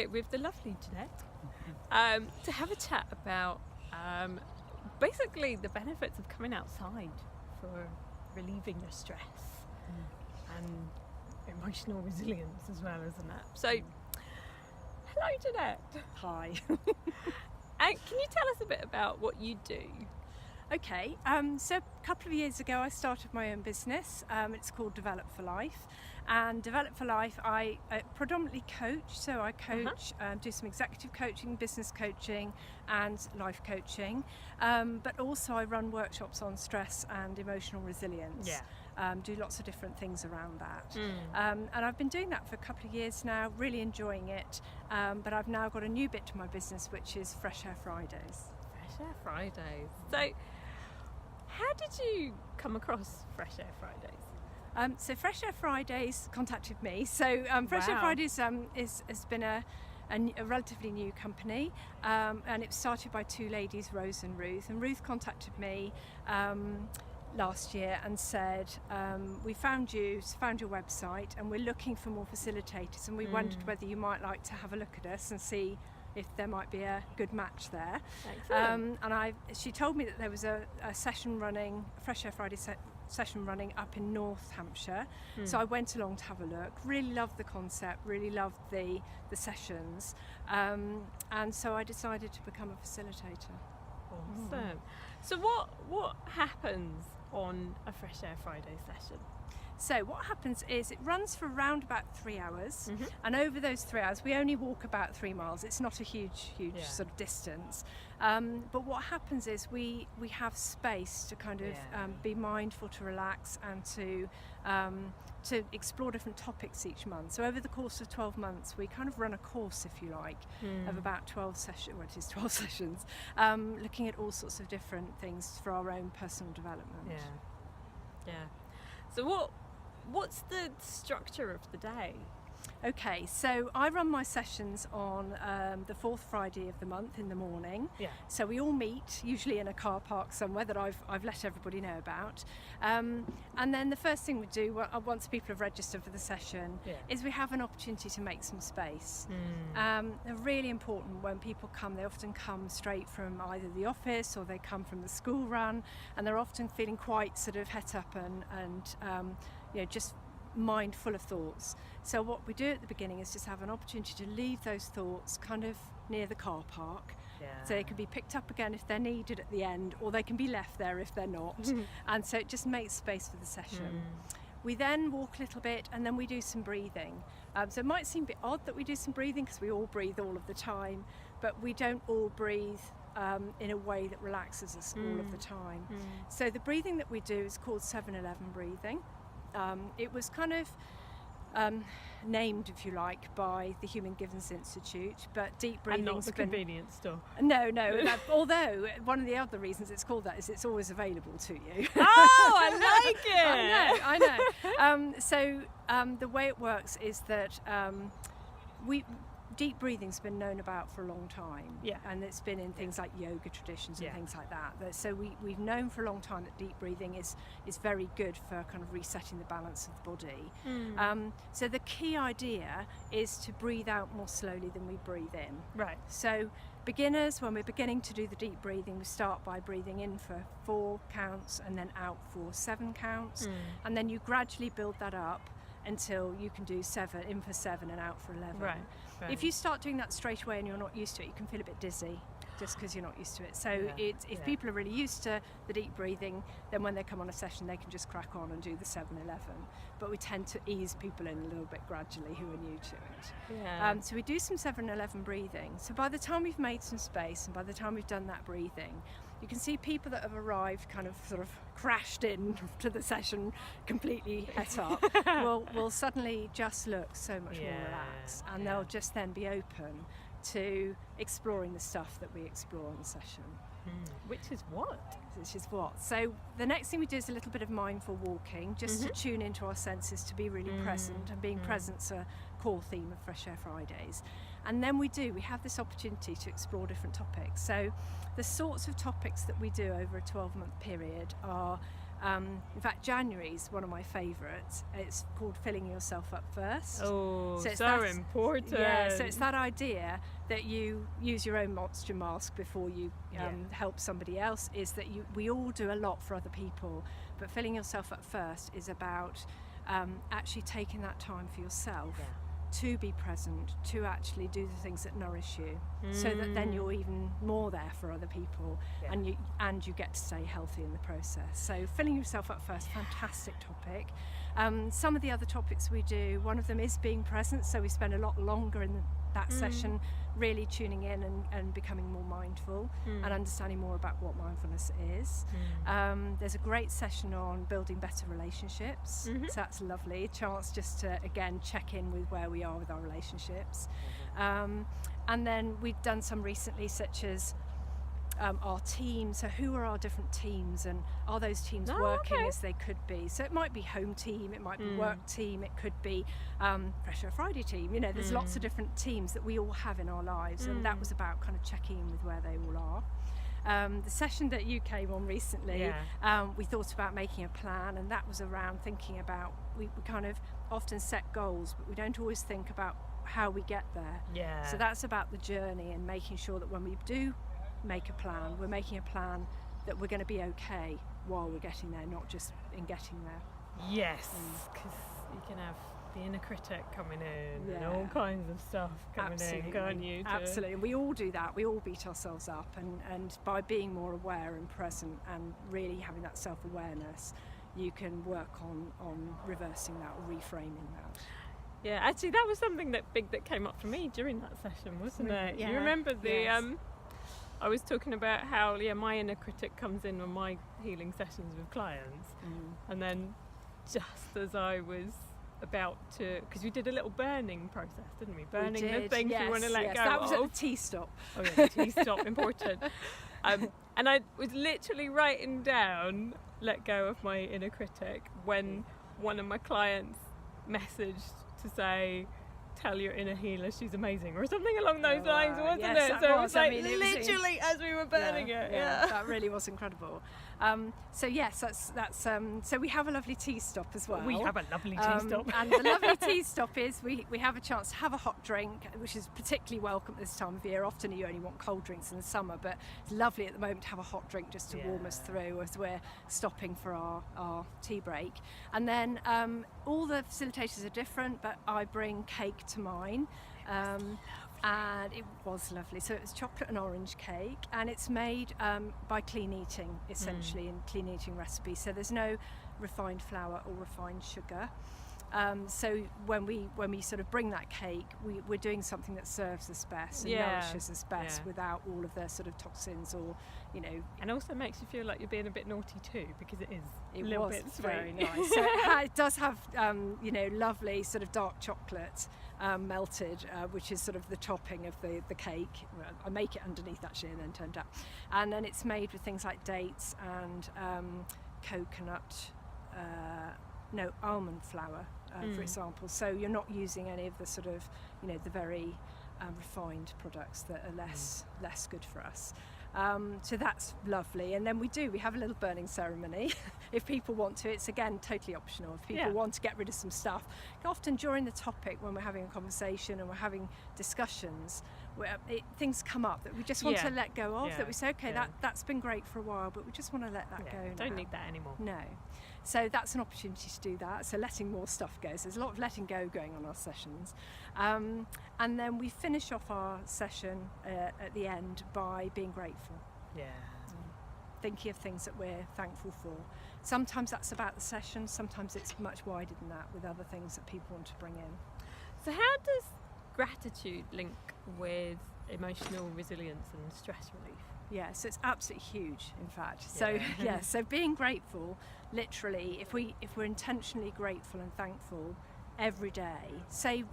here with the lovely Jeanette to have a chat about basically the benefits of coming outside for relieving your stress and emotional resilience as well, isn't it? So, hello Jeanette. Hi. And can you tell us a bit about what you do? Okay, so a couple of years ago I started my own business. It's called Develop for Life, and Develop for Life I predominantly coach, so I coach, do some executive coaching, business coaching and life coaching, but also I run workshops on stress and emotional resilience. Do lots of different things around that, and I've been doing that for a couple of years now, really enjoying it, but I've now got a new bit to my business, which is Fresh Air Fridays. Fresh Air Fridays. So, how did you come across Fresh Air Fridays? So Fresh Air Fridays contacted me. So Fresh Air Fridays has been a relatively new company, and it was started by two ladies, Rose and Ruth. And Ruth contacted me last year and said, we found your website and we're looking for more facilitators, and we wondered whether you might like to have a look at us and see if there might be a good match there. And she told me that there was a session running, a Fresh Air Friday session running up in North Hampshire. So I went along to have a look, really loved the concept, really loved the sessions, and so I decided to become a facilitator. Awesome. So what happens on a Fresh Air Friday session? So what happens is it runs for around about 3 hours, and over those 3 hours we only walk about 3 miles. It's not a huge sort of distance, but what happens is we have space to kind of be mindful, to relax, and to explore different topics each month. So over the course of 12 months we kind of run a course, if you like, of about 12 sessions, well, it is 12 sessions, looking at all sorts of different things for our own personal development. So what's the structure of the day? Okay, so I run my sessions on the fourth Friday of the month in the morning. So we all meet, usually in a car park somewhere that I've let everybody know about. And then the first thing we do, once people have registered for the session, is we have an opportunity to make some space. They're really important when people come. They often come straight from either the office or they come from the school run, and they're often feeling quite sort of het up and just mind full of thoughts. So what we do at the beginning is just have an opportunity to leave those thoughts kind of near the car park. So they can be picked up again if they're needed at the end, or they can be left there if they're not. And so it just makes space for the session. We then walk a little bit, and then we do some breathing. So it might seem a bit odd that we do some breathing because we all breathe all of the time, but we don't all breathe in a way that relaxes us all of the time. So the breathing that we do is called 7-11 breathing. It was kind of named, if you like, by the Human Givens Institute, but deep breathing's and not the convenience store. No. Although one of the other reasons it's called that is it's always available to you. Oh, I like it. I know. So the way it works is that deep breathing's been known about for a long time, and it's been in things like yoga traditions and things like that. So we've known for a long time that deep breathing is very good for kind of resetting the balance of the body. So the key idea is to breathe out more slowly than we breathe in. Right. So beginners, when we're beginning to do the deep breathing, we start by breathing in for 4 counts and then out for 7 counts, and then you gradually build that up until you can do 7, in for 7 and out for 11. Right. If you start doing that straight away and you're not used to it, you can feel a bit dizzy just because you're not used to it. So if people are really used to the deep breathing, then when they come on a session they can just crack on and do the 7-11. But we tend to ease people in a little bit gradually who are new to it. So we do some 7-11 breathing. So by the time we've made some space and by the time we've done that breathing, you can see people that have arrived kind of sort of crashed in to the session completely het up will suddenly just look so much more relaxed, and they'll just then be open to exploring the stuff that we explore on the session. Which is what? So the next thing we do is a little bit of mindful walking, just to tune into our senses, to be really present, and being present's a core theme of Fresh Air Fridays. And then we have this opportunity to explore different topics. So the sorts of topics that we do over a 12-month period are In fact, January's one of my favourites. It's called Filling Yourself Up First. Oh, so important. Yeah, so it's that idea that you use your own oxygen mask before you help somebody else, is that we all do a lot for other people, but filling yourself up first is about actually taking that time for yourself. To be present, to actually do the things that nourish you, so that then you're even more there for other people, and you get to stay healthy in the process. So filling yourself up first, fantastic topic. Some of the other topics we do, one of them is being present, so we spend a lot longer in that session really tuning in and becoming more mindful and understanding more about what mindfulness is. There's a great session on building better relationships, so that's lovely, a chance just to again check in with where we are with our relationships. And then we've done some recently, such as our team. So who are our different teams, and are those teams working as they could be? So it might be home team, it might be work team, it could be Fresh Air Friday team. You know, there's lots of different teams that we all have in our lives, and that was about kind of checking in with where they all are. The session that you came on recently, we thought about making a plan, and that was around thinking about, we kind of often set goals, but we don't always think about how we get there. So that's about the journey, and making sure that when we do make a plan, we're making a plan that we're going to be okay while we're getting there, not just in getting there. Yes, because you can have the inner critic coming in and all kinds of stuff coming in, can't you? Absolutely, and we all do that. We all beat ourselves up, and by being more aware and present and really having that self-awareness, you can work on reversing that or reframing that. Yeah, actually that was something that came up for me during that session, wasn't it? Yeah. You remember I was talking about how my inner critic comes in on my healing sessions with clients, and then just as I was about to, because we did a little burning process, didn't we? Burning the things we want to let go that was of. at the tea stop. Oh yeah, the tea stop, important. And I was literally writing down let go of my inner critic when one of my clients messaged to say, tell your inner healer she's amazing, or something along those lines, wasn't it? So it was like literally as we were burning it. That really was incredible. So yes, that's so we have a lovely tea stop as well. We have a lovely tea stop. And the lovely tea stop is we have a chance to have a hot drink, which is particularly welcome this time of year. Often you only want cold drinks in the summer, but it's lovely at the moment to have a hot drink just to warm us through as we're stopping for our tea break. And then all the facilitators are different, but I bring cake to mine. And it was lovely. So it was chocolate and orange cake, and it's made by clean eating, essentially, in clean eating recipe. So there's no refined flour or refined sugar. So when we sort of bring that cake, we're doing something that serves us best and nourishes us best without all of the sort of toxins or, and also makes you feel like you're being a bit naughty too, because it is a little bit sweet. Very nice. So it does have lovely sort of dark chocolate melted, which is sort of the topping of the cake. Well, I make it underneath actually, and then turned up, and then it's made with things like dates and coconut, almond flour, for example. So you're not using any of the sort of the very refined products that are less good for us. So that's lovely. And then we have a little burning ceremony if people want to. It's again totally optional. If people want to get rid of some stuff, often during the topic when we're having a conversation and we're having discussions, things come up that we just want to let go of, that we say, okay, that's been great for a while, but we just want to let that go now. Don't need that anymore. No. So that's an opportunity to do that. So letting more stuff go. So there's a lot of letting go going on our sessions. And then we finish off our session at the end by being grateful. Thinking of things that we're thankful for. Sometimes that's about the session, sometimes it's much wider than that with other things that people want to bring in. So how does gratitude link with emotional resilience and stress relief? Yeah, so it's absolutely huge, in fact. So so being grateful, literally, if we're intentionally grateful and thankful every day, say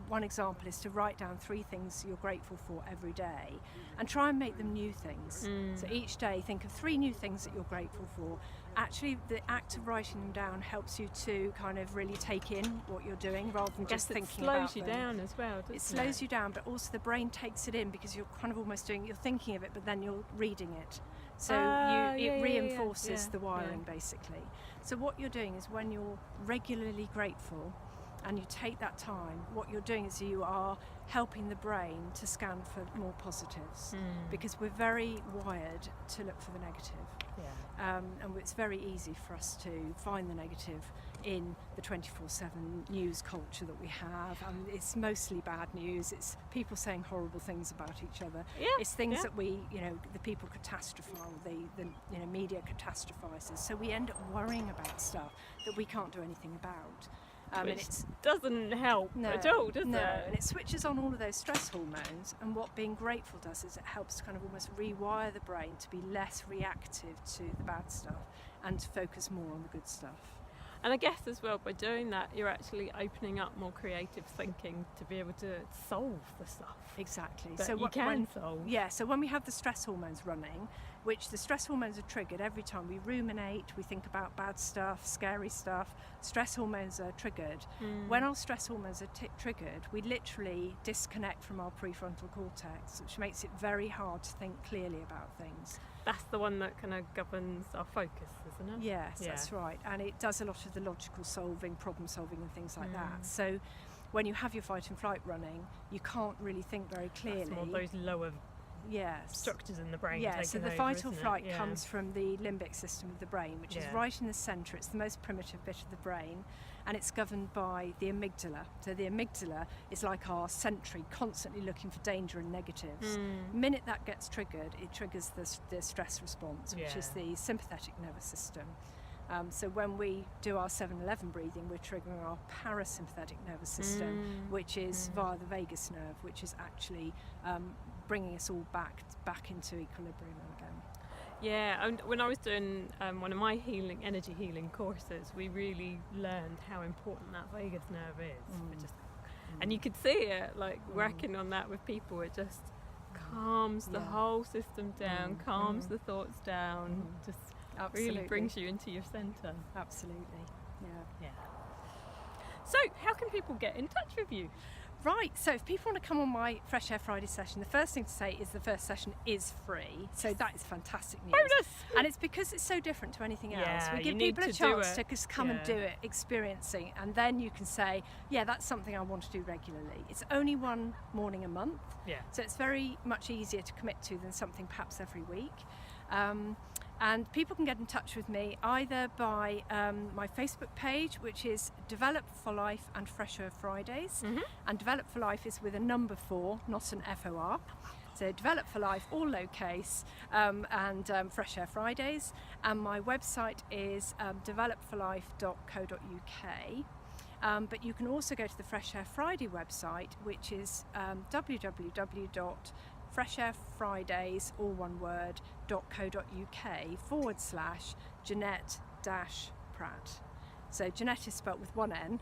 one example is to write down 3 things you're grateful for every day and try and make them new things. So each day think of 3 new things that you're grateful for. Actually, the act of writing them down helps you to kind of really take in what you're doing rather than just thinking about them. It slows you down as well, doesn't it? It slows you down, but also the brain takes it in because you're kind of almost you're thinking of it, but then you're reading it. So it reinforces the wiring basically. So what you're doing is when you're regularly grateful and you take that time, what you're doing is you are helping the brain to scan for more positives, because we're very wired to look for the negative. And it's very easy for us to find the negative in the 24/7 news culture that we have. It's mostly bad news. It's people saying horrible things about each other. It's things that we, the people catastrophize, the media catastrophizes. So we end up worrying about stuff that we can't do anything about. Which doesn't help at all, does it? And it switches on all of those stress hormones, and what being grateful does is it helps to kind of almost rewire the brain to be less reactive to the bad stuff and to focus more on the good stuff. And I guess as well, by doing that, you're actually opening up more creative thinking to be able to solve the stuff. Exactly. So you can solve. Yeah, so when we have the stress hormones running, which the stress hormones are triggered every time we ruminate, we think about bad stuff, scary stuff, stress hormones are triggered. When our stress hormones are triggered, we literally disconnect from our prefrontal cortex, which makes it very hard to think clearly about things. That's the one that kind of governs our focus, isn't it? Yes, that's right. And it does a lot of the logical solving, problem solving and things like that. So when you have your fight and flight running, you can't really think very clearly. That's more those lower structures in the brain. So the fight or flight comes from the limbic system of the brain, which is right in the centre. It's the most primitive bit of the brain, and it's governed by the amygdala. So the amygdala is like our sentry, constantly looking for danger and negatives. The minute that gets triggered, it triggers the stress response, which is the sympathetic nervous system. So when we do our 7-11 breathing, we're triggering our parasympathetic nervous system, which is via the vagus nerve, which is actually bringing us all back into equilibrium again. Yeah, and when I was doing one of my energy healing courses, we really learned how important that vagus nerve is. And you could see it, like working on that with people, it just calms the whole system down, calms the thoughts down, just really brings you into your centre. Absolutely, yeah. So, how can people get in touch with you? Right, so if people want to come on my Fresh Air Friday session, the first thing to say is the first session is free, so that is fantastic news. Bonus! And it's because it's so different to anything else. We give people a chance to just come and do it, experiencing, and then you can say, yeah, that's something I want to do regularly. It's only one morning a month, so it's very much easier to commit to than something perhaps every week. And people can get in touch with me either by my Facebook page, which is Develop for Life and Fresh Air Fridays. And Develop for Life is with a number 4, not an FOR. So Develop for Life, all lowercase, and Fresh Air Fridays. And my website is developforlife.co.uk. But you can also go to the Fresh Air Friday website, which is www.freshairfridays, all one word, .co.uk/Jeanette-Pratt. So Jeanette is spelt with one N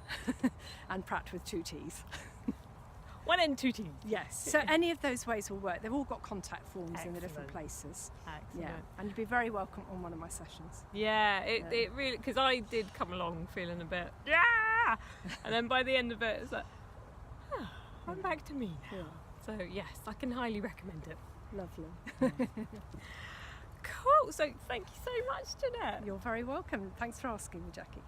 and Pratt with 2 T's. 1 N, 2 T's. Yes. So any of those ways will work. They've all got contact forms in the different places. Excellent. And you'd be very welcome on one of my sessions. It really, because I did come along feeling a bit, and then by the end of it, it's like, I'm back to me now. So yes, I can highly recommend it. Lovely. Cool. So thank you so much, Jeanette. You're very welcome. Thanks for asking me, Jackie.